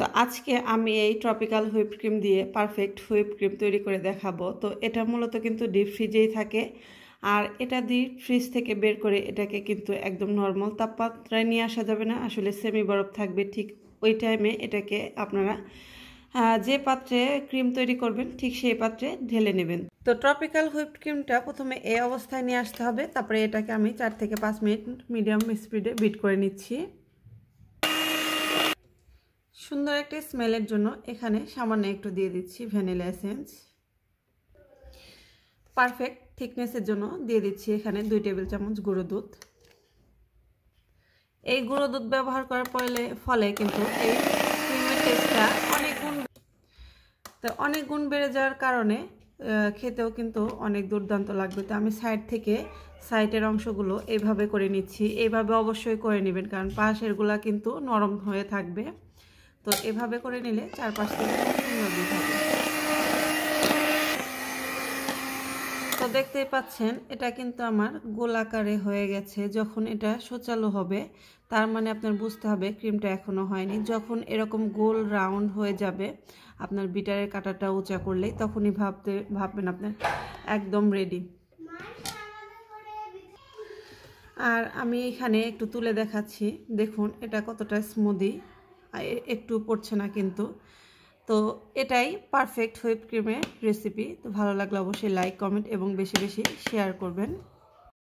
তো আজকে আমি এই ট্রপিক্যাল হুইপ ক্রিম দিয়ে পারফেক্ট হুইপ ক্রিম তৈরি করে দেখাবো। তো এটা মূলত কিন্তু ডিপ ফ্রিজেই থাকে, আর এটা ডিপ ফ্রিজ থেকে বের করে এটাকে কিন্তু একদম নর্মাল তাপমাত্রায় নিয়ে আসা যাবে না, আসলে সেমি বরফ থাকবে। ঠিক ওই টাইমে এটাকে আপনারা যে পাত্রে ক্রিম তৈরি করবেন ঠিক সেই পাত্রে ঢেলে নেবেন। তো ট্রপিক্যাল হুইপ ক্রিমটা প্রথমে এই অবস্থায় নিয়ে আসতে হবে, তারপরে এটাকে আমি 4 থেকে 5 মিনিট মিডিয়াম স্পিডে বিট করে নিচ্ছি। সুন্দর একটা স্মেলের জন্য এখানে সামান্য একটু দিয়ে দিচ্ছি ভ্যানিলা এসেন্স। পারফেক্ট থিকনেসের জন্য দিয়ে দিচ্ছি এখানে 2 টেবিল চামচ গুঁড়ো দুধ। এই গুঁড়ো দুধ ব্যবহার করার ফলে কিন্তু এই ক্রিমের টেস্টটা অনেক গুণ বেড়ে যাওয়ার কারণে খেতেও কিন্তু অনেক দুর্দান্ত লাগবে। তো আমি সাইডের অংশগুলো এইভাবে করে নিচ্ছি। এইভাবে অবশ্যই করে নেবেন, কারণ পাশেরগুলা কিন্তু নরম হয়ে থাকবে। তো এভাবে করে নিলে 4-5 থেকে সুন্দর দিয়ে থাকবে। তো দেখতেই পাচ্ছেন এটা কিন্তু আমার গোল আকারে হয়ে গেছে। যখন এটা সূচালো হবে তার মানে আপনার বুঝতে হবে ক্রিমটা এখনো হয়নি। যখন এরকম গোল রাউন্ড হয়ে যাবে আপনার বিটারের কাঁটাটা উঁচা করলেই তখনই ভাববেন আপনার একদম রেডি। আর আমি এখানে একটু তুলে দেখাচ্ছি, দেখুন এটা কতটা স্মুদি, একটু পড়ছে না কিন্তু। তো এটাই পারফেক্ট হুইপ ক্রিমের রেসিপি। তো ভালো লাগলে অবশ্যই লাইক, কমেন্ট এবং বেশি বেশি শেয়ার করবেন।